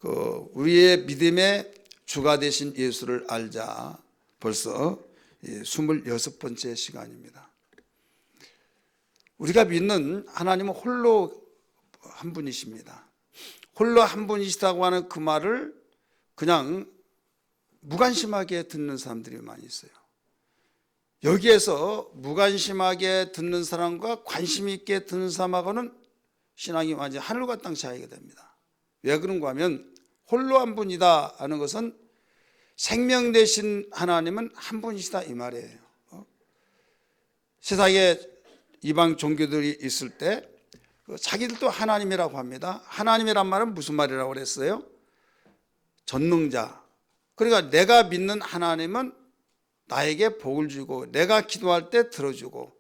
우리의 믿음의 주가 되신 예수를 알자 벌써 26번째 시간입니다. 우리가 믿는 하나님은 홀로 한 분이십니다. 홀로 한 분이시다고 하는 그 말을 그냥 무관심하게 듣는 사람들이 많이 있어요. 여기에서 무관심하게 듣는 사람과 관심 있게 듣는 사람하고는 신앙이 완전히 하늘과 땅 차이가 됩니다. 왜 그런가 하면 홀로 한 분이다 하는 것은 생명 되신 하나님은 한 분이시다 이 말이에요. 세상에 이방 종교들이 있을 때 자기들도 하나님이라고 합니다. 하나님이란 말은 무슨 말이라고 그랬어요? 전능자. 그러니까 내가 믿는 하나님은 나에게 복을 주고 내가 기도할 때 들어주고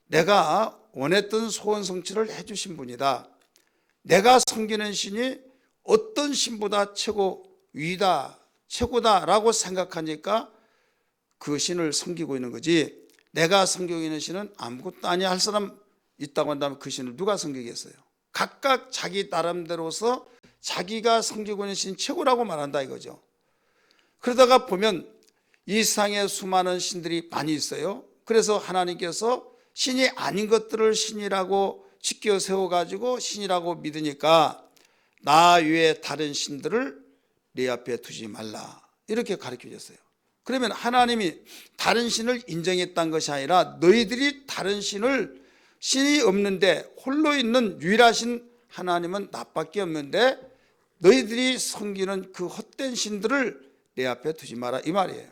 내가 원했던 소원 성취를 해주신 분이다. 내가 섬기는 신이 어떤 신보다 위다 최고다라고 생각하니까 그 신을 섬기고 있는 거지, 내가 섬기고 있는 신은 아무것도 아니야 할 사람 있다고 한다면 그 신을 누가 섬기겠어요? 각각 자기 나름대로서 자기가 섬기고 있는 신이 최고라고 말한다 이거죠. 그러다가 보면 이 세상에 수많은 신들이 많이 있어요. 그래서 하나님께서 신이 아닌 것들을 신이라고 지켜 세워가지고 신이라고 믿으니까 나 외에 다른 신들을 네 앞에 두지 말라 이렇게 가르쳐 줬어요. 그러면 하나님이 다른 신을 인정했다는 것이 아니라 너희들이 다른 신이 없는데 홀로 있는 유일하신 하나님은 나밖에 없는데 너희들이 섬기는 그 헛된 신들을 내 앞에 두지 마라 이 말이에요.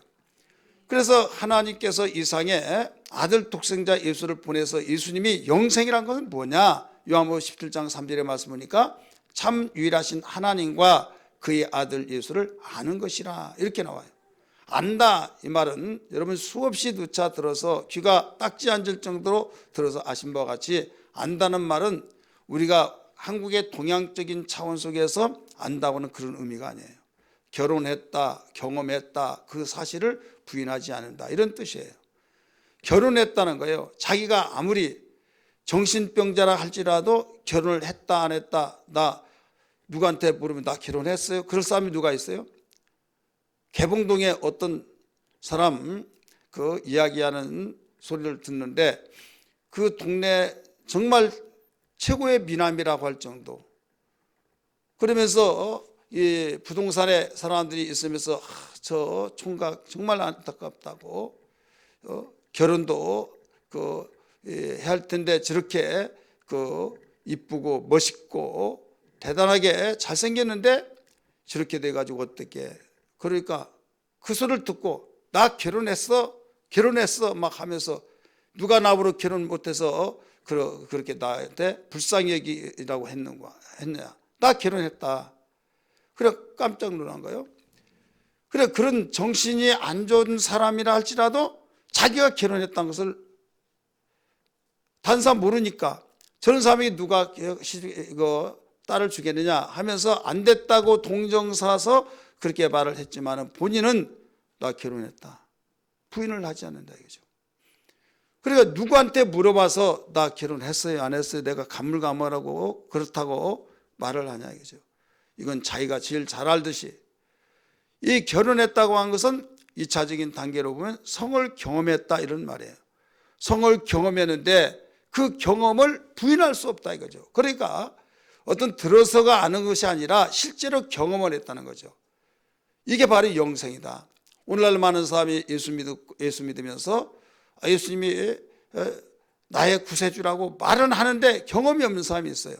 그래서 하나님께서 이 세상에 아들 독생자 예수를 보내서 예수님이 영생이란 것은 뭐냐? 요한복음 17장 3절의 말씀 보니까 참 유일하신 하나님과 그의 아들 예수를 아는 것이라 이렇게 나와요. 안다 이 말은 여러분 수없이 누차 들어서 귀가 딱지 앉을 정도로 들어서 아신 바와 같이 안다는 말은 우리가 한국의 동양적인 차원 속에서 안다고는 그런 의미가 아니에요. 결혼했다, 경험했다, 그 사실을 부인하지 않는다 이런 뜻이에요. 결혼했다는 거예요. 자기가 아무리 정신병자라 할지라도 결혼을 했다 안 했다, 나 누구한테 물으면 나 결혼했어요? 그럴 사람이 누가 있어요? 개봉동에 어떤 사람 그 이야기하는 소리를 듣는데 그 동네 정말 최고의 미남이라고 할 정도, 그러면서 이 부동산에 사람들이 있으면서 저 총각 정말 안타깝다고 결혼도 해야 할 텐데 저렇게 이쁘고 멋있고 대단하게 잘생겼는데 저렇게 돼가지고 어떻게, 그러니까 그 소리를 듣고 나 결혼했어 막 하면서 누가 나보고 결혼 못해서 그렇게 나한테 불쌍히 여기라고 했냐, 나 결혼했다. 그래 깜짝 놀란 거예요. 그래 그런 정신이 안 좋은 사람이라 할지라도 자기가 결혼했다는 것을 다른 사람 모르니까 저런 사람이 누가 딸을 주겠느냐 하면서 안 됐다고 동정사서 그렇게 말을 했지만 본인은 나 결혼했다 부인을 하지 않는다 이거죠. 그러니까 누구한테 물어봐서 나 결혼했어요 안 했어요 내가 가물가물하고 그렇다고 말을 하냐 이거죠. 이건 자기가 제일 잘 알듯이 이 결혼했다고 한 것은 2차적인 단계로 보면 성을 경험했다 이런 말이에요. 성을 경험했는데 그 경험을 부인할 수 없다 이거죠. 그러니까 어떤 들어서가 아는 것이 아니라 실제로 경험을 했다는 거죠. 이게 바로 영생이다. 오늘날 많은 사람이 예수 믿으면서 예수님이 나의 구세주라고 말은 하는데 경험이 없는 사람이 있어요.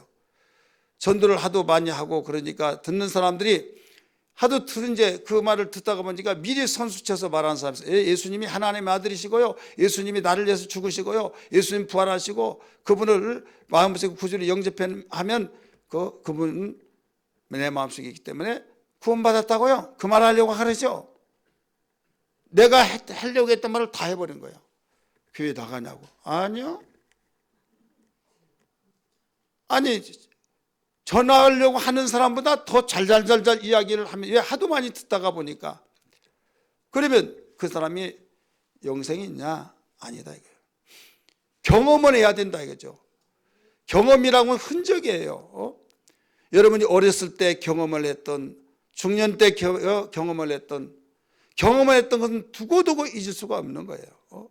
전도를 하도 많이 하고 그러니까 듣는 사람들이 하도 이제 그 말을 듣다가 보니까 미리 선수쳐서 말하는 사람이 있어요. 예수님이 하나님의 아들이시고요, 예수님이 나를 위해서 죽으시고요, 예수님 부활하시고 그분을 마음속에 구주로 영접하면 그분은 내 마음속에 있기 때문에 구원받았다고요? 그 말 하려고 하죠. 내가 하려고 했던 말을 다 해버린 거예요. 교회 나가냐고. 아니요. 아니 전화하려고 하는 사람보다 더 잘잘잘잘 이야기를 하면 왜 하도 많이 듣다가 보니까, 그러면 그 사람이 영생이 있냐? 아니다 이거예요. 경험을 해야 된다 이거죠. 경험이라고는 흔적이에요. 여러분이 어렸을 때 경험을 했던 중년 때 경험을 했던 것은 두고두고 잊을 수가 없는 거예요.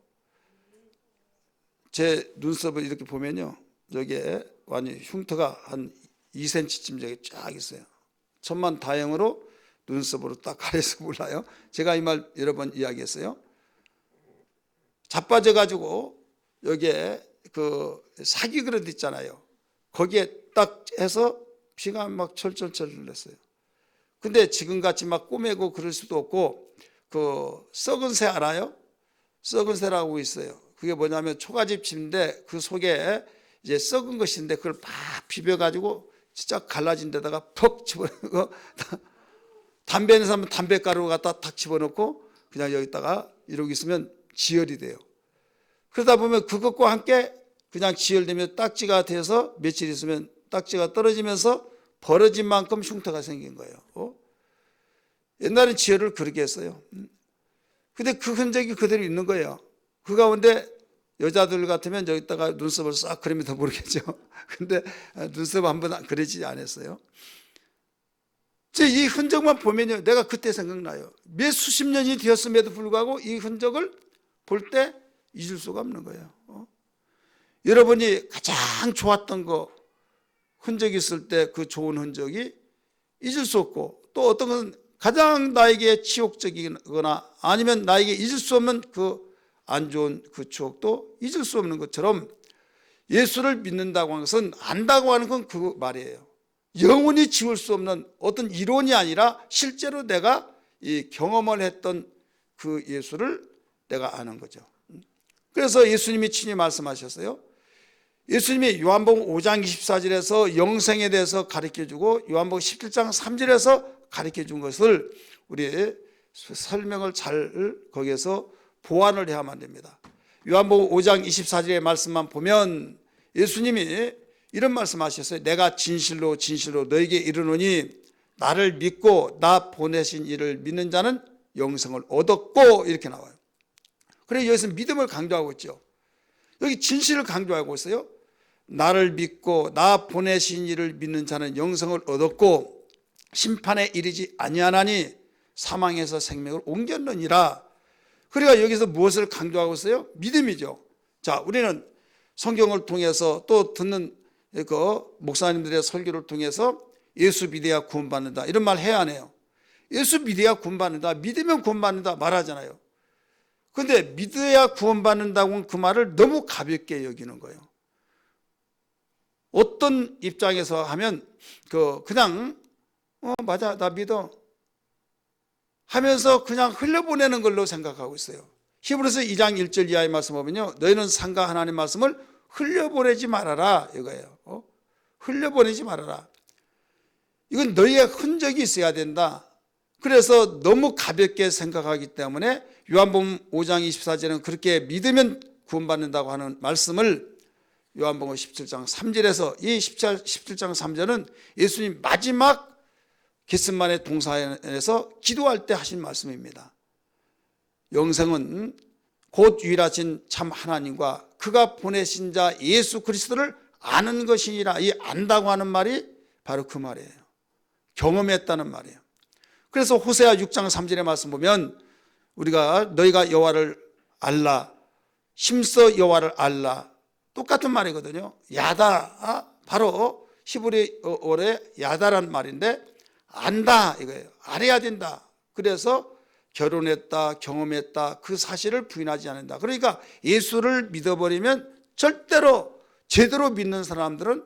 제 눈썹을 이렇게 보면요, 여기에 완전 흉터가 한 2cm쯤 저기 쫙 있어요. 천만다행으로 눈썹으로 딱 가려서 몰라요. 제가 이 말 여러 번 이야기했어요. 자빠져 가지고 여기에 그 사기 그릇 있잖아요. 거기에 딱 해서 피가 막 철철철 흘렀어요. 근데 지금같이 막 꼬매고 그럴 수도 없고, 그 썩은 새 알아요? 썩은 새라고 있어요. 그게 뭐냐면 초가집치인데 그 속에 이제 썩은 것인데 그걸 막 비벼가지고 진짜 갈라진 데다가 퍽 집어넣고, 담배 있는 사람은 담배가루 갖다 탁 집어넣고 그냥 여기다가 이러고 있으면 지혈이 돼요. 그러다 보면 그것과 함께 그냥 지혈되면 딱지가 돼서 며칠 있으면 딱지가 떨어지면서 벌어진 만큼 흉터가 생긴 거예요. 옛날엔 지혈을 그렇게 했어요. 근데 그 흔적이 그대로 있는 거예요. 그 가운데 여자들 같으면 여기다가 눈썹을 싹 그리면 더 모르겠죠. 근데 눈썹 한번 그리지 않았어요. 이 흔적만 보면요, 내가 그때 생각나요. 몇 수십 년이 되었음에도 불구하고 이 흔적을 볼 때 잊을 수가 없는 거예요. 여러분이 가장 좋았던 거 흔적이 있을 때 그 좋은 흔적이 잊을 수 없고, 또 어떤 것은 가장 나에게 치욕적이거나 아니면 나에게 잊을 수 없는 그 안 좋은 그 추억도 잊을 수 없는 것처럼, 예수를 믿는다고 하는 것은, 안다고 하는 건 그 말이에요. 영원히 지울 수 없는 어떤 이론이 아니라 실제로 내가 이 경험을 했던 그 예수를 내가 아는 거죠. 그래서 예수님이 친히 말씀하셨어요. 예수님이 요한복음 5장 24절에서 영생에 대해서 가르쳐주고 요한복음 17장 3절에서 가르쳐준 것을 우리 설명을 잘 거기에서 보완을 해야만 됩니다. 요한복음 5장 24절의 말씀만 보면 예수님이 이런 말씀하셨어요. 내가 진실로 진실로 너에게 이르노니 나를 믿고 나 보내신 이를 믿는 자는 영생을 얻었고, 이렇게 나와요. 그래서 여기서 믿음을 강조하고 있죠. 여기 진실을 강조하고 있어요. 나를 믿고 나 보내신 이를 믿는 자는 영생을 얻었고 심판에 이르지 아니하나니 사망에서 생명을 옮겼느니라. 그러니까 여기서 무엇을 강조하고 있어요? 믿음이죠. 자, 우리는 성경을 통해서 또 듣는 그 목사님들의 설교를 통해서 예수 믿어야 구원받는다 이런 말 해야 하네요. 예수 믿어야 구원받는다, 믿으면 구원받는다 말하잖아요. 그런데 믿어야 구원받는다고는 그 말을 너무 가볍게 여기는 거예요. 어떤 입장에서 하면 그냥 맞아 나 믿어 하면서 그냥 흘려보내는 걸로 생각하고 있어요. 히브리서 2장 1절 이하의 말씀 보면요, 너희는 상과 하나님의 말씀을 흘려보내지 말아라 이거예요. 흘려보내지 말아라. 이건 너희의 흔적이 있어야 된다. 그래서 너무 가볍게 생각하기 때문에 요한복음 5장 24절은 그렇게 믿으면 구원받는다고 하는 말씀을 요한복음 17장 3절에서, 이 17장 3절은 예수님 마지막 겟세마네 동산에서 기도할 때 하신 말씀입니다. 영생은 곧 유일하신 참 하나님과 그가 보내신 자 예수 그리스도를 아는 것이니라. 이 안다고 하는 말이 바로 그 말이에요. 경험했다는 말이에요. 그래서 호세아 6장 3절의 말씀 보면 우리가 너희가 여호와를 알라, 힘써 여호와를 알라, 똑같은 말이거든요. 야다, 바로 히브리어의 야다란 말인데 안다 이거예요. 알아야 된다. 그래서 결혼했다, 경험했다 그 사실을 부인하지 않는다. 그러니까 예수를 믿어버리면 절대로 제대로 믿는 사람들은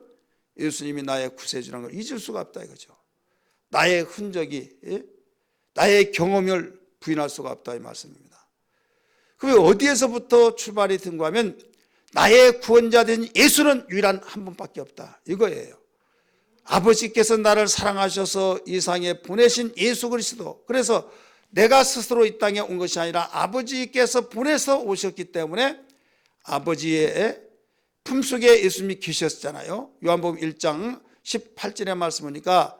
예수님이 나의 구세주라는 걸 잊을 수가 없다 이거죠. 나의 흔적이, 나의 경험을 부인할 수가 없다 이 말씀입니다. 그럼 어디에서부터 출발이 든가 하면 나의 구원자 된 예수는 유일한 한 분밖에 없다 이거예요. 아버지께서 나를 사랑하셔서 이 세상에 보내신 예수 그리스도, 그래서 내가 스스로 이 땅에 온 것이 아니라 아버지께서 보내서 오셨기 때문에 아버지의 품속에 예수님이 계셨잖아요. 요한복음 1장 18절의 말씀 보니까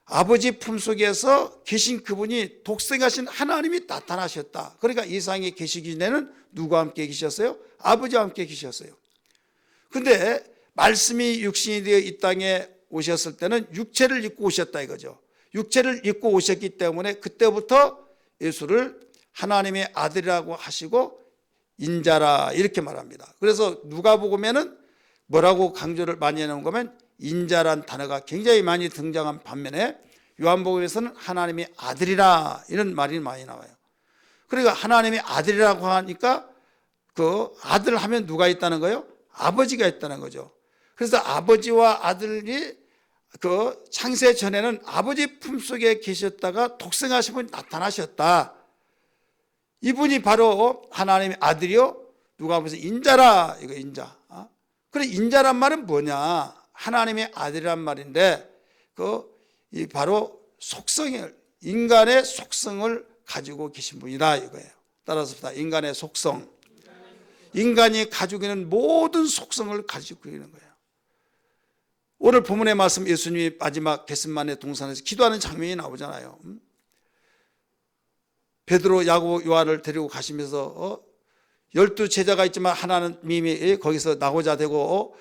아버지 품속에서 계신 그분이 독생하신 하나님이 나타나셨다. 그러니까 이 세상에 계시기 전에는 누구와 함께 계셨어요? 아버지와 함께 계셨어요. 근데 말씀이 육신이 되어 이 땅에 오셨을 때는 육체를 입고 오셨다 이거죠. 육체를 입고 오셨기 때문에 그때부터 예수를 하나님의 아들이라고 하시고 인자라 이렇게 말합니다. 그래서 누가복음에는 뭐라고 강조를 많이 해놓은 거면 인자란 단어가 굉장히 많이 등장한 반면에 요한복음에서는 하나님의 아들이라 이런 말이 많이 나와요. 그러니까 하나님의 아들이라고 하니까 그 아들 하면 누가 있다는 거예요? 아버지가 있다는 거죠. 그래서 아버지와 아들이 그 창세 전에는 아버지 품속에 계셨다가 독생하신 분이 나타나셨다. 이분이 바로 하나님의 아들이요. 누가 보면서 인자라 이거 인자. 그래 인자란 말은 뭐냐? 하나님의 아들이란 말인데 이 바로 속성을 인간의 속성을 가지고 계신 분이다 이거예요. 따라서 인간의 속성, 인간이 가지고 있는 모든 속성을 가지고 있는 거예요. 오늘 본문의 말씀 예수님이 마지막 겟세마네 동산에서 기도하는 장면이 나오잖아요. 베드로, 야고보, 요한을 데리고 가시면서 12 제자가 있지만 하나는 이미 거기서 나고자 되고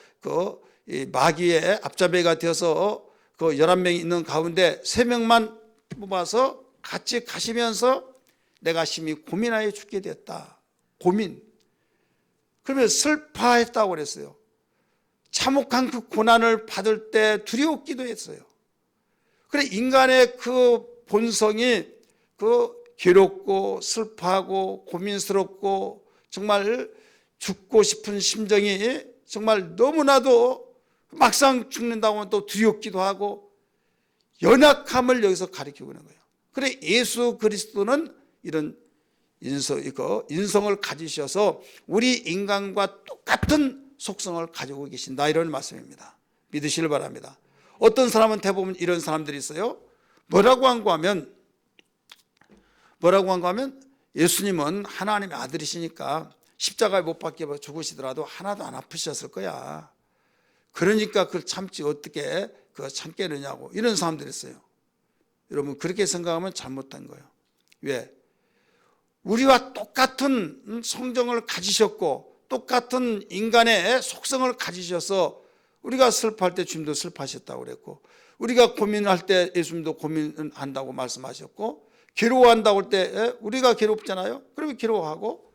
마귀의 앞잡이가 되어서 11명이 있는 가운데 3명만 뽑아서 같이 가시면서 내가 심히 고민하여 죽게 되었다. 고민. 그러면 슬퍼했다고 그랬어요. 참혹한 그 고난을 받을 때 두려웠기도 했어요. 그래 인간의 그 본성이 괴롭고 슬퍼하고 고민스럽고 정말 죽고 싶은 심정이 정말 너무나도 막상 죽는다고 하면 또 두렵기도 하고 연약함을 여기서 가리키고 있는 거예요. 그래 예수 그리스도는 이런 인성을 가지셔서 우리 인간과 똑같은 속성을 가지고 계신다 이런 말씀입니다. 믿으시길 바랍니다. 어떤 사람은 대부분 이런 사람들이 있어요. 뭐라고 한 거 하면 예수님은 하나님의 아들이시니까 십자가에 못 박혀 죽으시더라도 하나도 안 아프셨을 거야. 그러니까 그걸 참지 어떻게 참겠느냐고 이런 사람들이 있어요. 여러분 그렇게 생각하면 잘못된 거예요. 왜? 우리와 똑같은 성정을 가지셨고 똑같은 인간의 속성을 가지셔서 우리가 슬퍼할 때 주님도 슬퍼하셨다고 그랬고 우리가 고민할 때 예수님도 고민한다고 말씀하셨고 괴로워한다고 할 때 우리가 괴롭잖아요. 그러면 괴로워하고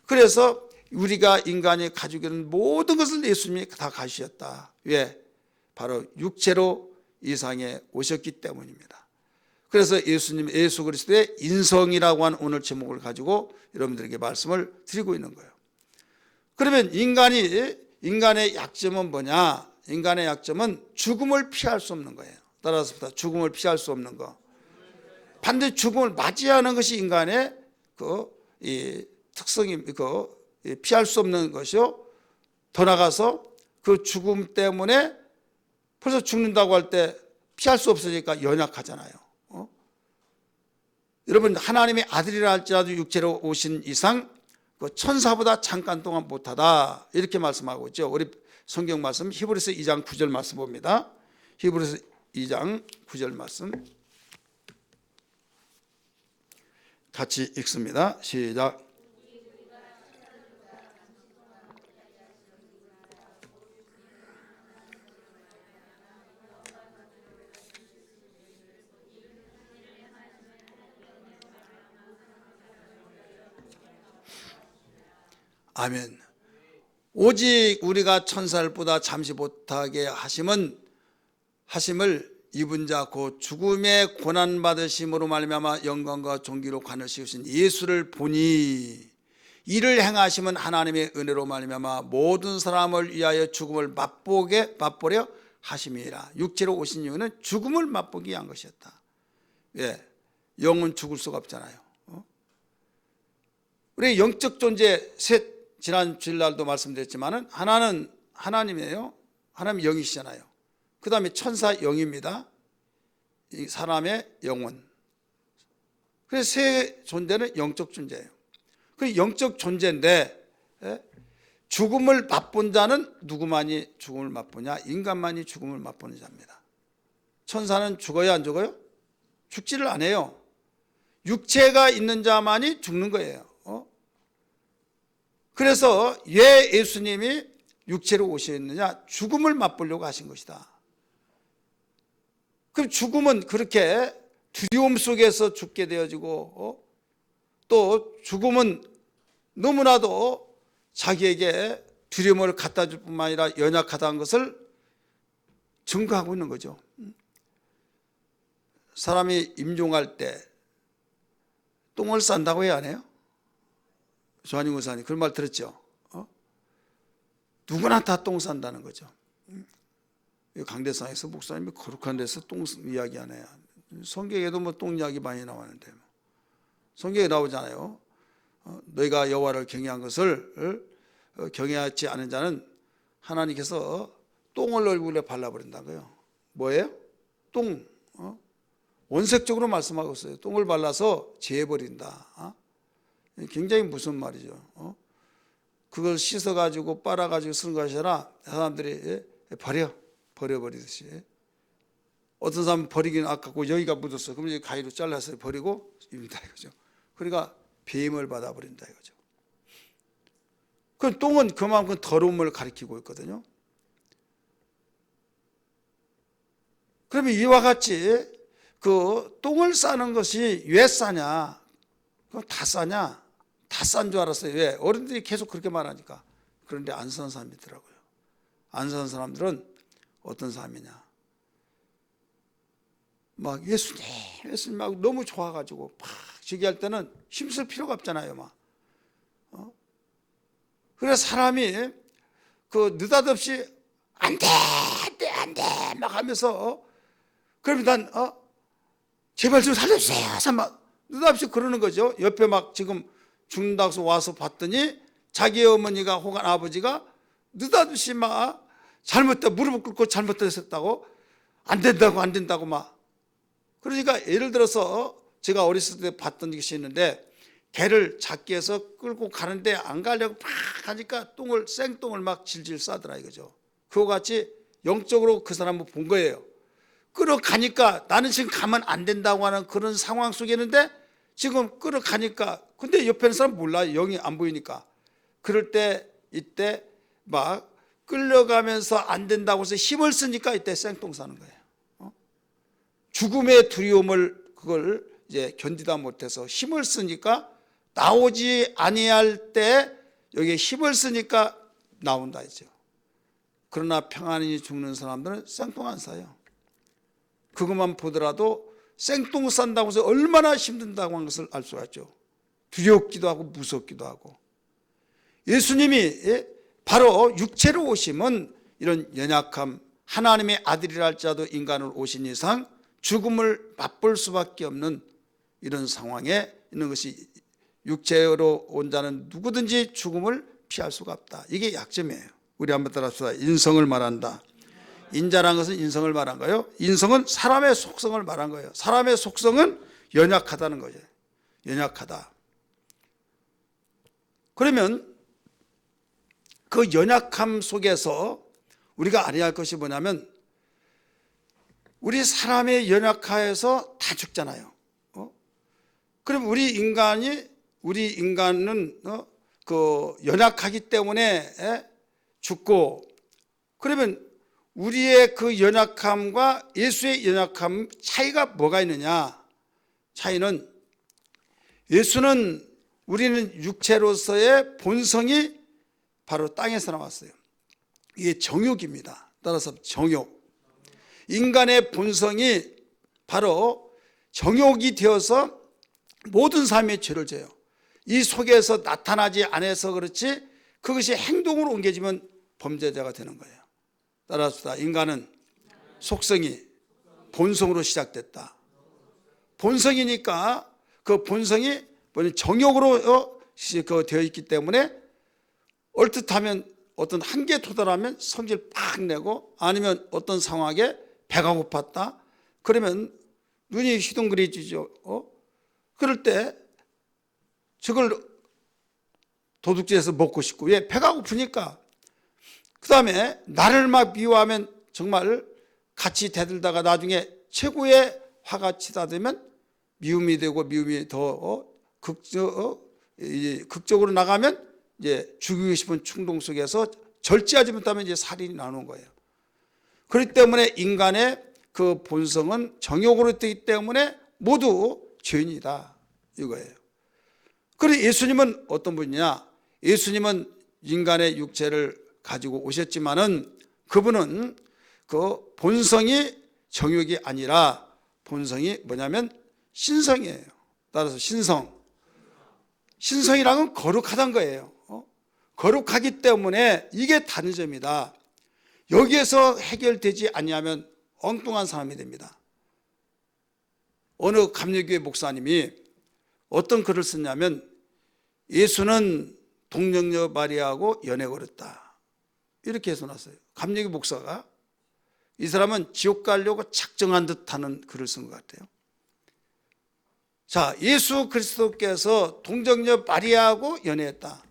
그래서 우리가 인간이 가지고 있는 모든 것을 예수님이 다 가지셨다. 왜? 바로 육체로 이 세상에 오셨기 때문입니다. 그래서 예수 그리스도의 인성이라고 하는 오늘 제목을 가지고 여러분들에게 말씀을 드리고 있는 거예요. 그러면 인간의 약점은 뭐냐? 인간의 약점은 죽음을 피할 수 없는 거예요. 따라서 죽음을 피할 수 없는 거. 반드시 죽음을 맞이하는 것이 인간의 이 특성이 피할 수 없는 것이요. 더 나가서 그 죽음 때문에 벌써 죽는다고 할 때 피할 수 없으니까 연약하잖아요. 여러분 하나님의 아들이라 할지라도 육체로 오신 이상 천사보다 잠깐 동안 못하다 이렇게 말씀하고 있죠. 우리 성경 말씀 히브리서 2장 9절 말씀 봅니다. 히브리서 2장 9절 말씀 같이 읽습니다. 시작. 아멘. 오직 우리가 천사들보다 잠시 못하게 하심을 입은 자 곧 죽음의 고난 받으심으로 말미암아 영광과 존귀로 관을 씌우신 예수를 보니 이를 행하심은 하나님의 은혜로 말미암아 모든 사람을 위하여 죽음을 맛보려 하심이라. 육체로 오신 이유는 죽음을 맛보기 위한 것이었다. 왜? 영은 죽을 수가 없잖아요. 우리 영적 존재 셋 지난 주일날도 말씀드렸지만은 하나는 하나님이에요. 하나님 영이시잖아요. 그 다음에 천사 영입니다. 이 사람의 영혼. 그래서 세 존재는 영적 존재예요. 그 영적 존재인데 죽음을 맛본 자는 누구만이 죽음을 맛보냐? 인간만이 죽음을 맛보는 자입니다. 천사는 죽어요, 안 죽어요? 죽지를 않아요. 육체가 있는 자만이 죽는 거예요. 그래서 왜 예수님이 육체로 오셨느냐? 죽음을 맛보려고 하신 것이다. 그럼 죽음은 그렇게 두려움 속에서 죽게 되어지고 또 죽음은 너무나도 자기에게 두려움을 갖다 줄 뿐만 아니라 연약하다는 것을 증거하고 있는 거죠. 사람이 임종할 때 똥을 싼다고 해야 하네요. 조한희 목사님 그런 말 들었죠. 누구나 다 똥 싼다는 거죠. 강대상에서 목사님이 거룩한 데서 똥 이야기하네요. 성경에도 뭐 똥 이야기 많이 나왔는데 성경에 나오잖아요. 너희가 여호와를 경외한 것을 경외하지 않은 자는 하나님께서 똥을 얼굴에 발라버린다고요. 뭐예요? 똥. 원색적으로 말씀하고 있어요. 똥을 발라서 제해버린다. 굉장히 무슨 말이죠. 그걸 씻어가지고 빨아가지고 쓰는 것이 아니라 사람들이 버려버리듯이. 어떤 사람은 버리기는 아깝고 여기가 묻었어. 그럼 이제 가위로 잘라서 버리고 입니다 이거죠. 그러니까 배임을 받아버린다 이거죠. 그 똥은 그만큼 더러움을 가리키고 있거든요. 그러면 이와 같이 그 똥을 싸는 것이 왜 싸냐? 그거 다 싸냐? 다 싼 줄 알았어요. 왜? 어른들이 계속 그렇게 말하니까. 그런데 안 사는 사람이 있더라고요. 안 사는 사람들은 어떤 사람이냐? 막 예수님 막 너무 좋아가지고 막 얘기할 때는 힘쓸 필요가 없잖아요, 막. 그래서 사람이 그 느닷없이 안 돼 막 하면서 그러면 난 제발 좀 살려주세요. 막 느닷없이 그러는 거죠. 옆에 막 지금 죽는다고 해서 와서 봤더니 자기 어머니가 혹은 아버지가 느닷없이 막 잘못됐다 무릎을 꿇고 잘못됐다고 안 된다고 막. 그러니까 예를 들어서 제가 어렸을 때 봤던 것이 있는데 개를 작게 해서 끌고 가는데 안 가려고 팍 하니까 생똥을 막 질질 싸더라 이거죠. 그와 같이 영적으로 그 사람을 본 거예요. 끌어가니까 나는 지금 가면 안 된다고 하는 그런 상황 속에 있는데 지금 끌어가니까 근데 옆에 있는 사람 몰라요. 영이 안 보이니까. 그럴 때 이때 막 끌려가면서 안 된다고 해서 힘을 쓰니까 이때 생똥 싸는 거예요. 죽음의 두려움을 그걸 이제 견디다 못해서 힘을 쓰니까 나오지 아니할 때 여기에 힘을 쓰니까 나온다 했죠. 그러나 평안히 죽는 사람들은 생똥 안 싸요. 그것만 보더라도 생똥 싼다고 해서 얼마나 힘든다고 하는 것을 알 수가 있죠. 두렵기도 하고 무섭기도 하고. 예수님이 바로 육체로 오심은 이런 연약함, 하나님의 아들이라 할지라도 인간으로 오신 이상 죽음을 맛볼 수밖에 없는 이런 상황에 있는 것이 육체로 온 자는 누구든지 죽음을 피할 수가 없다. 이게 약점이에요. 우리 한번 따라합시다. 인성을 말한다. 인자라는 것은 인성을 말한 거예요. 인성은 사람의 속성을 말한 거예요. 사람의 속성은 연약하다는 거죠. 연약하다. 그러면 그 연약함 속에서 우리가 알아야 할 것이 뭐냐면 우리 사람의 연약하에서 다 죽잖아요. 그럼 우리 인간은 그 연약하기 때문에 죽고 그러면 우리의 그 연약함과 예수의 연약함 차이가 뭐가 있느냐? 차이는 우리는 육체로서의 본성이 바로 땅에서 나왔어요. 이게 정욕입니다. 따라서 정욕. 인간의 본성이 바로 정욕이 되어서 모든 삶의 죄를 져요. 이 속에서 나타나지 않아서 그렇지 그것이 행동으로 옮겨지면 범죄자가 되는 거예요. 따라서 인간은 속성이 본성으로 시작됐다. 본성이니까 그 본성이 정욕으로 되어 있기 때문에 얼뜻하면 어떤 한계에 도달하면 성질 팍 내고 아니면 어떤 상황에 배가 고팠다. 그러면 눈이 휘둥그레지죠. 그럴 때 저걸 도둑질해서 먹고 싶고 왜? 배가 고프니까. 그 다음에 나를 막 미워하면 정말 같이 대들다가 나중에 최고의 화가 치닫으면 미움이 되고 미움이 더 극적으로 나가면 이제 죽이고 싶은 충동 속에서 절제하지 못하면 이제 살인이 나오는 거예요. 그렇기 때문에 인간의 그 본성은 정욕으로 되기 때문에 모두 죄인이다 이거예요. 그리고 예수님은 어떤 분이냐? 예수님은 인간의 육체를 가지고 오셨지만은 그분은 그 본성이 정욕이 아니라 본성이 뭐냐면 신성이에요. 따라서 신성이라는 건 거룩하다는 거예요. 거룩하기 때문에 이게 다른 점이다. 여기에서 해결되지 아니하면 엉뚱한 사람이 됩니다. 어느 감리교회 목사님이 어떤 글을 썼냐면 예수는 동정녀 마리아하고 연애 걸었다 이렇게 해서놨어요. 감리교 목사가. 이 사람은 지옥 가려고 작정한 듯하는 글을 쓴 것 같아요. 자, 예수 그리스도께서 동정녀 마리아하고 연애했다.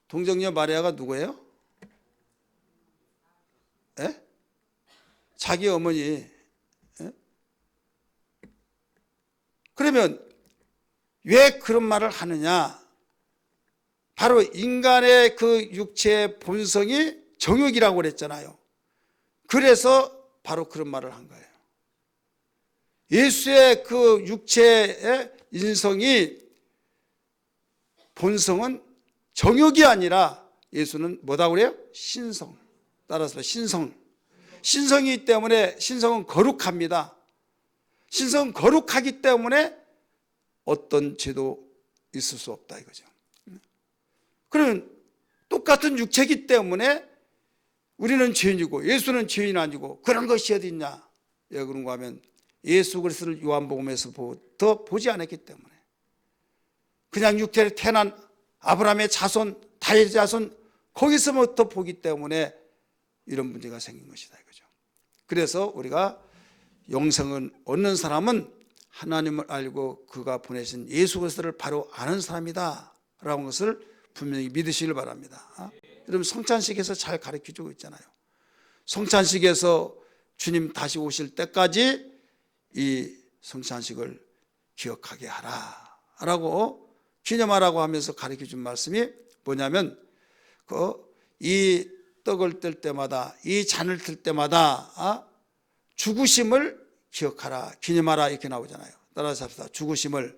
동정녀 마리아가 누구예요? 에? 자기 어머니. 에? 그러면 왜 그런 말을 하느냐? 바로 인간의 그 육체의 본성이 정욕이라고 그랬잖아요. 그래서 바로 그런 말을 한 거예요. 예수의 그 육체의 인성이 본성은 정욕이 아니라 예수는 뭐라고 그래요? 신성. 따라서 신성이기 때문에 신성은 거룩합니다. 신성은 거룩하기 때문에 어떤 죄도 있을 수 없다 이거죠. 그러면 똑같은 육체이기 때문에 우리는 죄인이고 예수는 죄인 아니고 그런 것이 어디 있냐? 왜 그런가 하면 예수 그리스도를 요한복음에서부터 보지 않았기 때문에 그냥 육체를 태어난 아브라함의 자손, 다윗의 자손 거기서부터 보기 때문에 이런 문제가 생긴 것이다 이거죠. 그래서 우리가 영생을 얻는 사람은 하나님을 알고 그가 보내신 예수 그리스도를 바로 아는 사람이다 라는 것을 분명히 믿으시길 바랍니다. 여러분 성찬식에서 잘 가르쳐주고 있잖아요. 성찬식에서 주님 다시 오실 때까지 이 성찬식을 기억하게 하라 라고 기념하라고 하면서 가르쳐준 말씀이 뭐냐면 이 떡을 뜰 때마다 이 잔을 뜰 때마다 죽으심을 기억하라 기념하라 이렇게 나오잖아요. 따라서 합시다. 죽으심을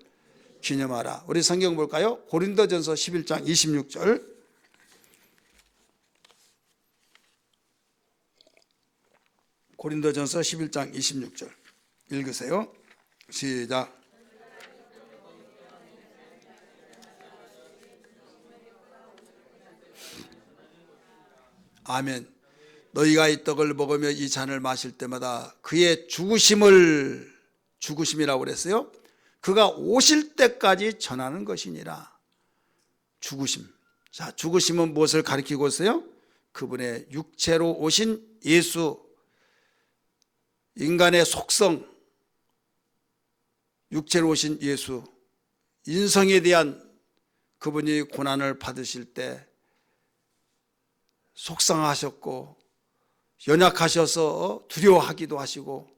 기념하라. 우리 성경 볼까요? 고린도전서 11장 26절. 고린도전서 11장 26절 읽으세요. 시작. 아멘. 너희가 이 떡을 먹으며 이 잔을 마실 때마다 그의 죽으심이라고 그랬어요. 그가 오실 때까지 전하는 것이니라. 죽으심. 자, 죽으심은 무엇을 가리키고 있어요? 그분의 육체로 오신 예수, 인간의 속성, 육체로 오신 예수, 인성에 대한 그분이 고난을 받으실 때 속상하셨고 연약하셔서 두려워하기도 하시고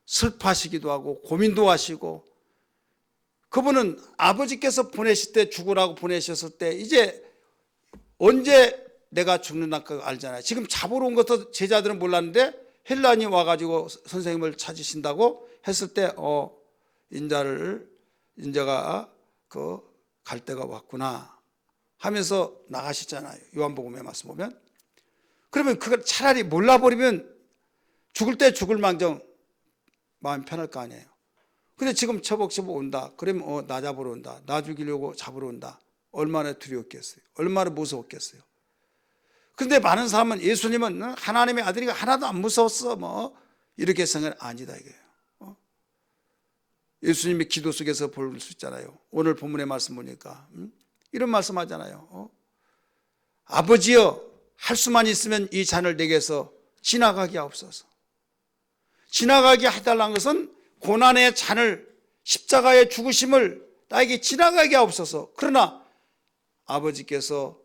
슬퍼하시기도 하고 고민도 하시고 그분은 아버지께서 보내실 때 죽으라고 보내셨을 때 이제 언제 내가 죽는다 그거 알잖아요. 지금 잡으러 온 것도 제자들은 몰랐는데 헬란이 와가지고 선생님을 찾으신다고 했을 때 인자가 갈 때가 왔구나 하면서 나가시잖아요. 요한복음에 말씀 보면. 그러면 그걸 차라리 몰라버리면 죽을 때 죽을 망정 마음이 편할 거 아니에요. 근데 지금 처벅처벅 온다. 그러면 나 잡으러 온다. 나 죽이려고 잡으러 온다. 얼마나 두려웠겠어요. 얼마나 무서웠겠어요. 근데 많은 사람은 예수님은 하나님의 아들이가 하나도 안 무서웠어 뭐 이렇게 생각은 아니다 이거예요. 예수님이 기도 속에서 볼 수 있잖아요. 오늘 본문의 말씀 보니까 이런 말씀 하잖아요. 아버지여 할 수만 있으면 이 잔을 내게서 지나가게 하옵소서. 지나가게 해달라는 것은 고난의 잔을 십자가의 죽으심을 나에게 지나가게 하옵소서. 그러나 아버지께서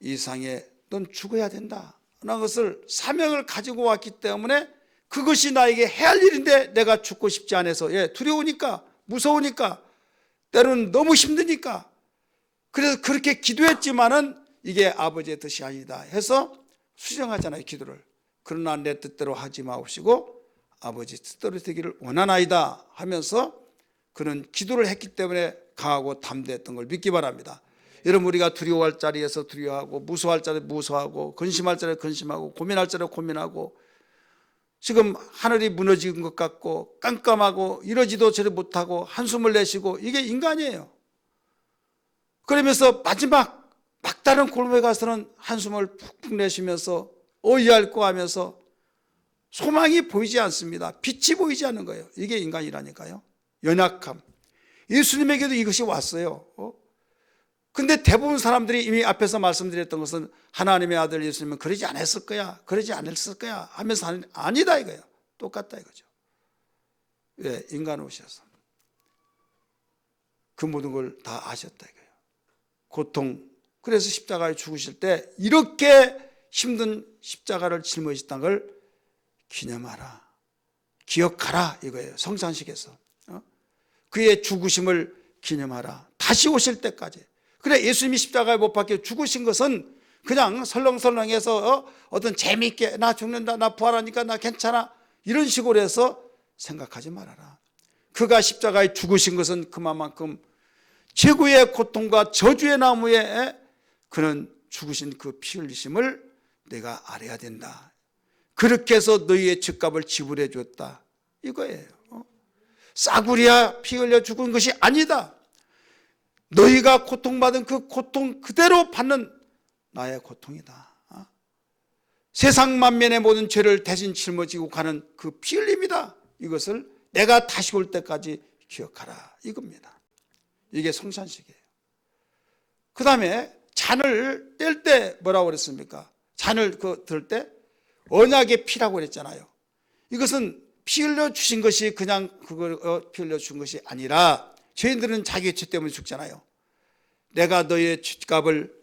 이 상에 넌 죽어야 된다 라는 것을 사명을 가지고 왔기 때문에 그것이 나에게 해야 할 일인데 내가 죽고 싶지 않아서 두려우니까 무서우니까 때로는 너무 힘드니까 그래서 그렇게 기도했지만은 이게 아버지의 뜻이 아니다 해서 수정하잖아요 기도를. 그러나 내 뜻대로 하지 마옵시고 아버지 뜻대로 되기를 원하나이다 하면서 그는 기도를 했기 때문에 강하고 담대했던 걸 믿기 바랍니다. 여러분, 우리가 두려워할 자리에서 두려워하고 무서워할 자리에 무서워하고 근심할 자리에 근심하고 고민할 자리에 고민하고 지금 하늘이 무너진 것 같고 깜깜하고 이러지도 저리 못하고 한숨을 내쉬고 이게 인간이에요. 그러면서 마지막 막다른 골목에 가서는 한숨을 푹푹 내쉬면서 어이할고 하면서 소망이 보이지 않습니다. 빛이 보이지 않는 거예요. 이게 인간이라니까요. 연약함. 예수님에게도 이것이 왔어요. 근데 대부분 사람들이 이미 앞에서 말씀드렸던 것은 하나님의 아들 예수님은 그러지 않았을 거야, 그러지 않았을 거야 하면서 아니다 이거예요. 똑같다 이거죠. 왜? 인간 오셔서 그 모든 걸 다 아셨다 이거예요. 고통. 그래서 십자가에 죽으실 때 이렇게 힘든 십자가를 짊어지셨다는 걸 기념하라, 기억하라 이거예요. 성찬식에서 그의 죽으심을 기념하라. 다시 오실 때까지. 그래, 예수님이 십자가에 못 박혀 죽으신 것은 그냥 설렁설렁해서 어떤 재미있게 나 죽는다, 나 부활하니까 나 괜찮아 이런 식으로 해서 생각하지 말아라. 그가 십자가에 죽으신 것은 그만큼 최고의 고통과 저주의 나무에 그는 죽으신 그 피 흘리심을 내가 알아야 된다. 그렇게 해서 너희의 죗값을 지불해 줬다 이거예요. 싸구리야 피 흘려 죽은 것이 아니다. 너희가 고통받은 그 고통 그대로 받는 나의 고통이다. 세상 만면의 모든 죄를 대신 짊어지고 가는 그 피 흘림이다. 이것을 내가 다시 올 때까지 기억하라 이겁니다. 이게 성찬식이에요. 그 다음에 잔을 뗄 때 뭐라고 그랬습니까? 잔을 들 때 언약의 피라고 그랬잖아요. 이것은 피 흘려 주신 것이 그냥 그걸 피 흘려 준 것이 아니라 죄인들은 자기의 죄 때문에 죽잖아요. 내가 너희의 죄값을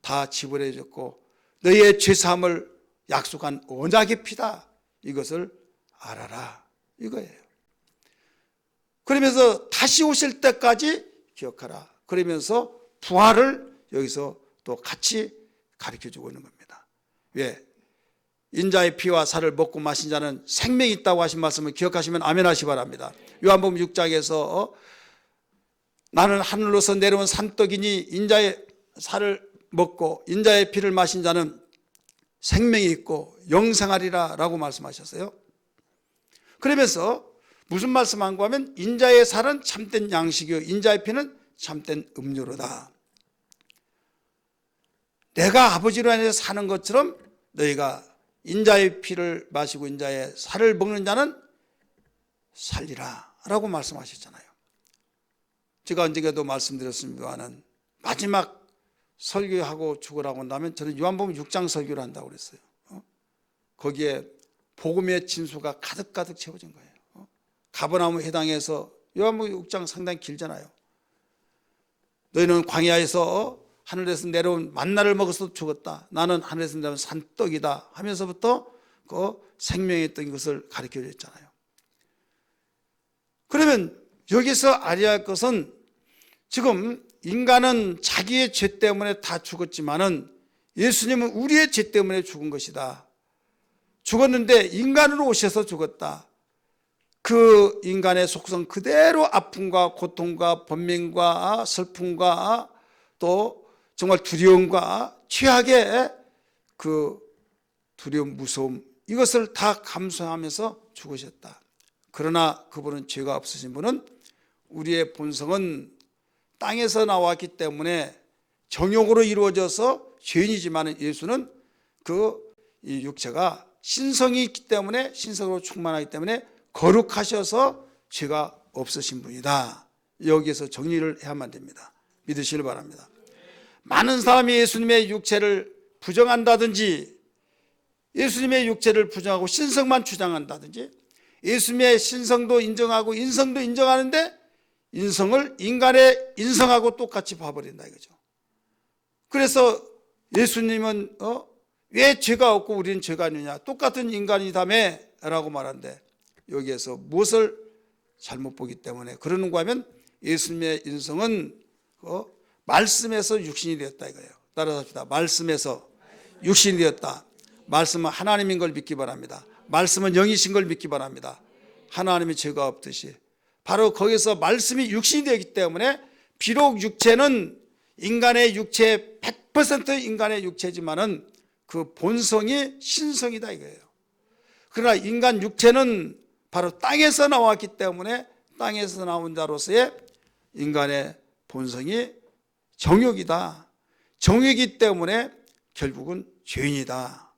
다 지불해 줬고 너희의 죄사함을 약속한 언약의 피다. 이것을 알아라 이거예요. 그러면서 다시 오실 때까지 기억하라. 그러면서 부활을 여기서 또 같이 가르쳐주고 있는 겁니다. 왜? 인자의 피와 살을 먹고 마신 자는 생명이 있다고 하신 말씀을 기억하시면 아멘 하시기 바랍니다. 요한복음 6장에서 나는 하늘로서 내려온 산떡이니 인자의 살을 먹고 인자의 피를 마신 자는 생명이 있고 영생하리라 라고 말씀하셨어요. 그러면서 무슨 말씀한가 하면 인자의 살은 참된 양식이요 인자의 피는 참된 음료로다. 내가 아버지로 인해서 사는 것처럼 너희가 인자의 피를 마시고 인자의 살을 먹는 자는 살리라 라고 말씀하셨잖아요. 제가 언젠가도 말씀드렸습니다만 마지막 설교하고 죽으라고 한다면 저는 요한복음 6장 설교를 한다고 그랬어요. 거기에 복음의 진수가 가득가득 채워진 거예요. 가버나움 회당에서 요한복음 6장 상당히 길잖아요. 너희는 광야에서 하늘에서 내려온 만나를 먹어서 죽었다. 나는 하늘에서 내려온 산떡이다 하면서부터 그 생명의 떡인 것을 가르쳐 줬잖아요. 그러면 여기서 알아야 할 것은 지금 인간은 자기의 죄 때문에 다 죽었지만은 예수님은 우리의 죄 때문에 죽은 것이다. 죽었는데 인간으로 오셔서 죽었다. 그 인간의 속성 그대로 아픔과 고통과 번민과 슬픔과 또 정말 두려움과 최악의 그 두려움, 무서움 이것을 다 감수하면서 죽으셨다. 그러나 그분은 죄가 없으신 분은 우리의 본성은 땅에서 나왔기 때문에 정욕으로 이루어져서 죄인이지만 예수는 그 이 육체가 신성이 있기 때문에 신성으로 충만하기 때문에 거룩하셔서 죄가 없으신 분이다. 여기에서 정리를 해야만 됩니다. 믿으시길 바랍니다. 많은 사람이 예수님의 육체를 부정한다든지 예수님의 육체를 부정하고 신성만 주장한다든지 예수님의 신성도 인정하고 인성도 인정하는데 인성을 인간의 인성하고 똑같이 봐버린다 이거죠. 그래서 예수님은 왜 죄가 없고 우리는 죄가 있느냐 똑같은 인간이다며 라고 말하는데 여기에서 무엇을 잘못 보기 때문에 그러는가 하면 예수님의 인성은 말씀에서 육신이 되었다 이거예요. 따라서 합시다. 말씀에서 육신이 되었다. 말씀은 하나님인 걸 믿기 바랍니다. 말씀은 영이신 걸 믿기 바랍니다. 하나님이 죄가 없듯이 바로 거기서 말씀이 육신이 되기 때문에 비록 육체는 인간의 육체 100% 인간의 육체지만은 그 본성이 신성이다 이거예요. 그러나 인간 육체는 바로 땅에서 나왔기 때문에 땅에서 나온 자로서의 인간의 본성이 정욕이다. 정욕이기 때문에 결국은 죄인이다.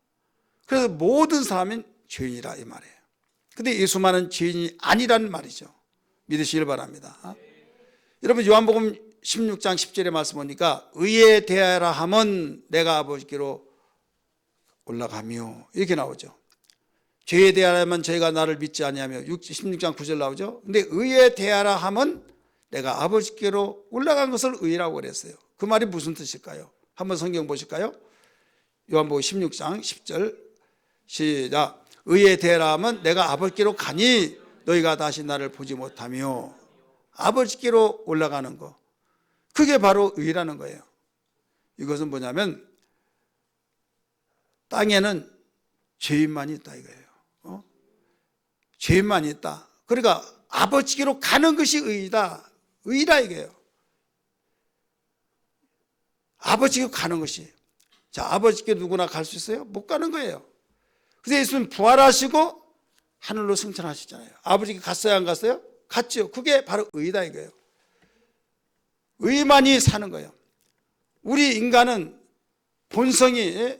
그래서 모든 사람은 죄인이라 이 말이에요. 근데 예수만은 죄인이 아니라는 말이죠. 믿으시길 바랍니다. 여러분 요한복음 16장 10절의 말씀 보니까 의에 대하라 함은 내가 아버지께로 올라가며 이렇게 나오죠. 죄에 대하라면 저희가 나를 믿지 아니하며 16장 9절 나오죠. 근데 의에 대하라 함은 내가 아버지께로 올라간 것을 의라고 그랬어요. 그 말이 무슨 뜻일까요? 한번 성경 보실까요? 요한복음 16장 10절 시작. 의에 대하라 함은 내가 아버지께로 가니 너희가 다시 나를 보지 못하며 아버지께로 올라가는 거. 그게 바로 의라는 거예요. 이것은 뭐냐면 땅에는 죄인만이 있다 이거예요. 죄인만이 있다. 그러니까 아버지께로 가는 것이 의이다. 의라 이거예요. 아버지께로 가는 것이. 자, 아버지께 누구나 갈 수 있어요? 못 가는 거예요. 그래서 예수님 부활하시고 하늘로 승천하시잖아요. 아버지께 갔어요, 안 갔어요? 갔죠. 그게 바로 의다 이거예요. 의만이 사는 거예요. 우리 인간은 본성이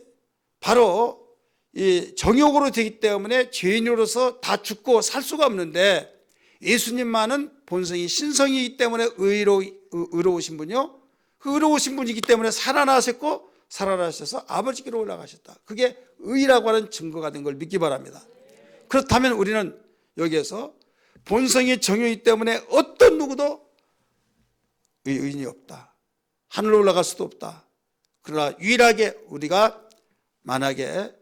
바로 이 정욕으로 되기 때문에 죄인으로서 다 죽고 살 수가 없는데 예수님만은 본성이 신성이기 때문에 의로우신 분이요. 그 의로우신 분이기 때문에 살아나셨고 살아나셔서 아버지께로 올라가셨다. 그게 의라고 하는 증거가 된 걸 믿기 바랍니다. 그렇다면 우리는 여기에서 본성이 정욕이기 때문에 어떤 누구도 의인이 없다. 하늘로 올라갈 수도 없다. 그러나 유일하게 우리가 만약에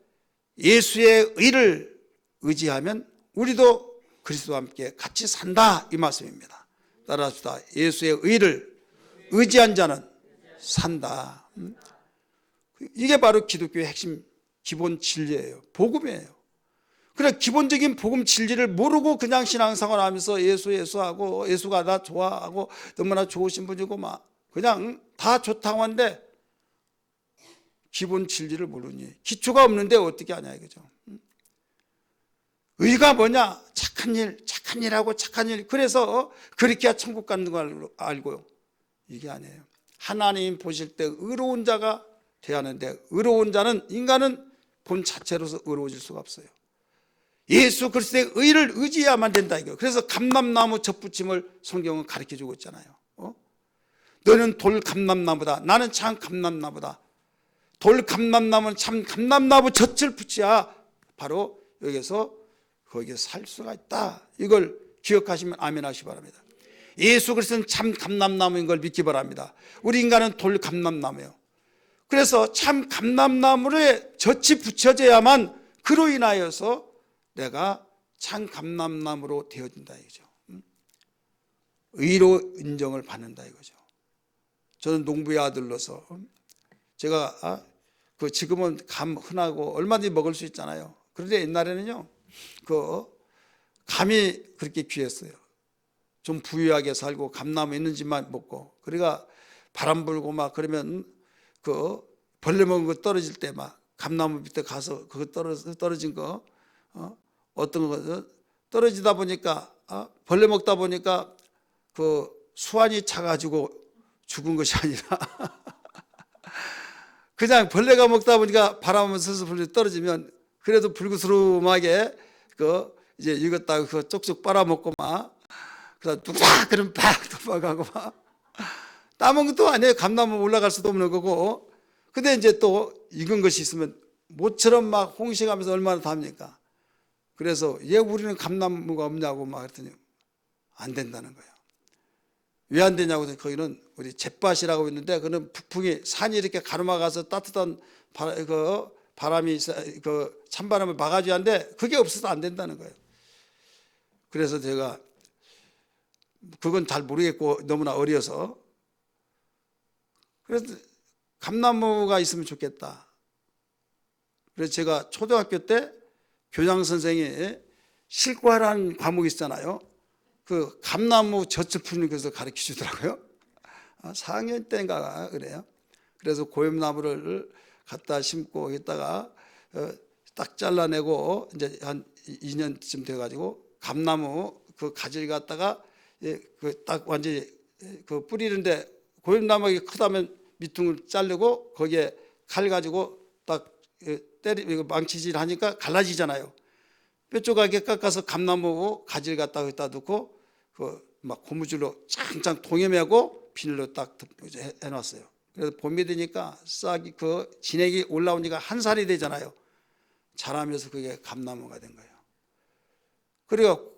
예수의 의를 의지하면 우리도 그리스도와 함께 같이 산다 이 말씀입니다. 따라합시다. 예수의 의를 의지한 자는 산다. 이게 바로 기독교의 핵심 기본 진리예요. 복음이에요. 그래 기본적인 복음 진리를 모르고 그냥 신앙생활 하면서 예수하고 예수가 나 좋아하고 너무나 좋으신 분이고 막 그냥 다 좋다고 하는데 기본 진리를 모르니 기초가 없는데 어떻게 하냐 이거죠. 의가 뭐냐? 착한 일하고 착한 일. 그래서 그렇게 해야 천국 가는 걸 알고요. 이게 아니에요. 하나님 보실 때 의로운 자가 돼야 하는데 의로운 자는 인간은 본 자체로서 의로워질 수가 없어요. 예수 그리스도의 의를 의지해야만 된다 이거예요. 그래서 감람나무 젖붙임을 성경은 가르쳐주고 있잖아요. 너는 돌 감람나무다. 나는 참 감람나무다. 돌 감람나무는 참 감람나무 젖을 붙여야 바로 여기서 거기에 살 수가 있다. 이걸 기억하시면 아멘 하시기 바랍니다. 예수 그리스도는 참 감람나무인 걸 믿기 바랍니다. 우리 인간은 돌 감람나무예요. 그래서 참 감람나무에 젖이 붙여져야만 그로 인하여서 내가 참 감람나무로 되어진다 이거죠. 의로 인정을 받는다 이거죠. 저는 농부의 아들로서 제가 지금은 감 흔하고 얼마든지 먹을 수 있잖아요. 그런데 옛날에는요, 감이 그렇게 귀했어요. 좀 부유하게 살고 감나무 있는 집만 먹고, 그러니까 바람 불고 막 그러면 벌레 먹은 거 떨어질 때 막 감나무 밑에 가서 그거 떨어진 거 어떤 거 떨어지다 보니까 벌레 먹다 보니까 수완이 차가지고 죽은 것이 아니라 그냥 벌레가 먹다 보니까 바람은 슬슬 떨어지면 그래도 불구스름하게 이제 익었다고 그거 쪽쪽 빨아먹고 막 그러다 뚝딱 그럼 팍 도망가고 막 따먹은 것도 아니에요. 감나무 올라갈 수도 없는 거고. 근데 이제 또 익은 것이 있으면 모처럼 막 홍식하면서 얼마나 답니까? 그래서 왜 우리는 감나무가 없냐고 막 그랬더니 안 된다는 거예요. 왜 안 되냐고 해서 거기는 우리 잿밭이라고 있는데 그는 북풍이 산이 이렇게 가로막아서 따뜻한 바람이 찬바람을 막아줘야 하는데 그게 없어서 안 된다는 거예요. 그래서 제가 그건 잘 모르겠고 너무나 어려서 그래서 감나무가 있으면 좋겠다. 그래서 제가 초등학교 때 교장 선생이 실과라는 과목이 있잖아요. 그 감나무 젖을 푸는 것을 가르쳐 주더라고요. 4학년 때인가 그래요. 그래서 고염나무를 갖다 심고 있다가 딱 잘라내고 이제 한 2년쯤 돼가지고 감나무 그 가지를 갖다가 그 딱 완전히 그 뿌리는데 고염나무가 크다면 밑둥을 자르고 거기에 칼 가지고 딱 때리 망치질 하니까 갈라지잖아요. 뾰족하게 깎아서 감나무 가지를 갖다 여기다 넣고 그 막 고무줄로 짱짱 동여매고 비닐로 딱 해놨어요. 그래서 봄이 되니까 싹이 그 진액이 올라오니까 한 살이 되잖아요. 자라면서 그게 감나무가 된 거예요. 그리고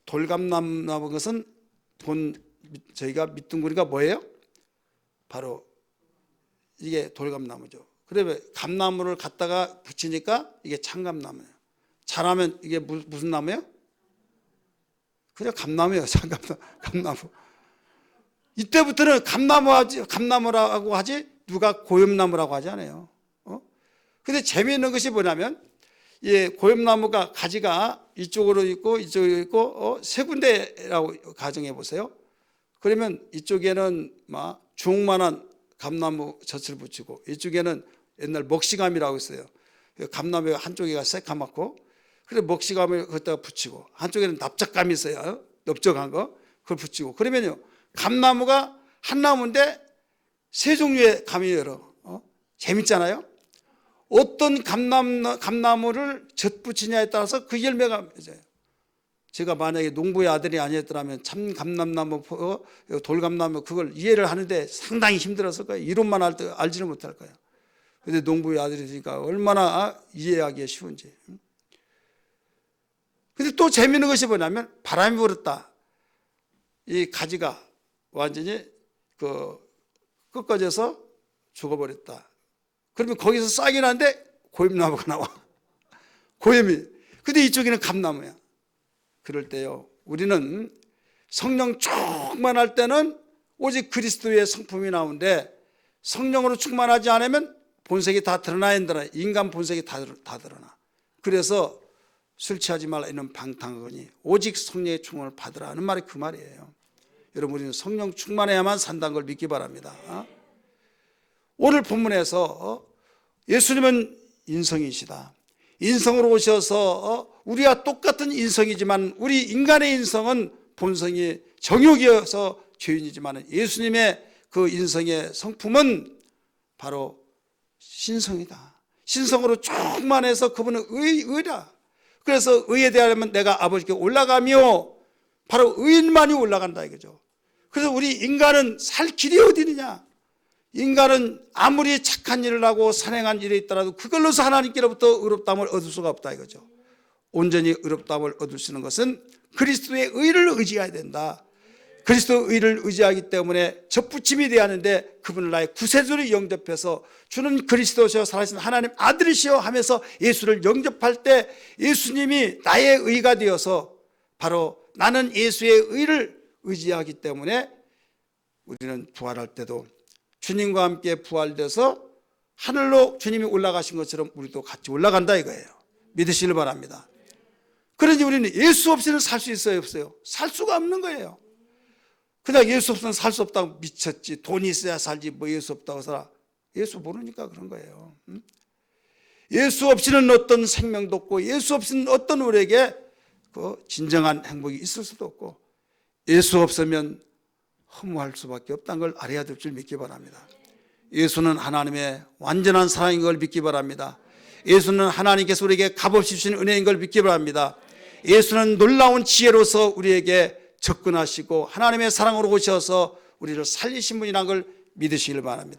돌감나무 것은 저희가 밑둥구리가 뭐예요? 바로 이게 돌감나무죠. 그러면 감나무를 갖다가 붙이니까 이게 참감나무예요. 자라면 이게 무슨 나무예요? 그냥 감나무예요. 감나무. 이때부터는 감나무라고 하지 누가 고염나무라고 하지 않아요. 근데 재미있는 것이 뭐냐면 고염나무가 가지가 이쪽으로 있고 이쪽으로 있고 세 군데라고 가정해 보세요. 그러면 이쪽에는 막 주먹만한 감나무 젖을 붙이고 이쪽에는 옛날 먹시감이라고 있어요. 감나무 한쪽에가 새카맣고 그래 먹시감을 거기다가 붙이고 한쪽에는 납작감이 있어요. 넓적한 거 그걸 붙이고 그러면요 감나무가 한 나무인데 세 종류의 감이 열어. 재밌잖아요. 어떤 감나무를 젖붙이냐에 따라서 그 열매가 이제 제가 만약에 농부의 아들이 아니었더라면 참 감나무, 돌감나무 그걸 이해를 하는데 상당히 힘들었을 거예요. 이론만 알지는 못할 거예요. 그런데 농부의 아들이니까 얼마나 이해하기가 쉬운지. 근데 또 재미있는 것이 뭐냐면 바람이 불었다. 이 가지가 완전히 꺾어져서 죽어버렸다. 그러면 거기서 싹이 나는데 고염나무가 나와. 고염이. 근데 이쪽에는 감나무야. 그럴 때요. 우리는 성령 충만할 때는 오직 그리스도의 성품이 나오는데 성령으로 충만하지 않으면 본색이 다 드러나야 된다. 인간 본색이 다 드러나. 그래서 술 취하지 말라 이런 방탕하거니 오직 성령의 충만을 받으라 하는 말이 그 말이에요. 여러분 우리는 성령 충만해야만 산다는 걸 믿기 바랍니다. 오늘 본문에서 예수님은 인성이시다. 인성으로 오셔서 우리와 똑같은 인성이지만 우리 인간의 인성은 본성이 정욕이어서 죄인이지만 예수님의 그 인성의 성품은 바로 신성이다. 신성으로 충만해서 그분은 의라. 그래서 의에 대하면 내가 아버지께 올라가며 바로 의인만이 올라간다 이거죠. 그래서 우리 인간은 살 길이 어디 있느냐. 인간은 아무리 착한 일을 하고 선행한 일이 있더라도 그걸로서 하나님께로부터 의롭다함을 얻을 수가 없다 이거죠. 온전히 의롭다함을 얻을 수 있는 것은 그리스도의 의를 의지해야 된다. 그리스도의 의를 의지하기 때문에 접붙임이 되어야 하는데 그분을 나의 구세주로 영접해서 주는 그리스도시여 살아계신 하나님 아들이시여 하면서 예수를 영접할 때 예수님이 나의 의가 되어서 바로 나는 예수의 의를 의지하기 때문에 우리는 부활할 때도 주님과 함께 부활돼서 하늘로 주님이 올라가신 것처럼 우리도 같이 올라간다 이거예요. 믿으시길 바랍니다. 그러니 우리는 예수 없이는 살 수 있어요 없어요? 살 수가 없는 거예요. 그냥 예수 없으면 살 수 없다고 미쳤지. 돈이 있어야 살지 뭐 예수 없다고 살아. 예수 모르니까 그런 거예요. 예수 없이는 어떤 생명도 없고 예수 없이는 어떤 우리에게 그 진정한 행복이 있을 수도 없고 예수 없으면 허무할 수밖에 없다는 걸 알아야 될 줄 믿기 바랍니다. 예수는 하나님의 완전한 사랑인 걸 믿기 바랍니다. 예수는 하나님께서 우리에게 값없이 주신 은혜인 걸 믿기 바랍니다. 예수는 놀라운 지혜로서 우리에게 접근하시고 하나님의 사랑으로 오셔서 우리를 살리신 분이라는 걸 믿으시길 바랍니다.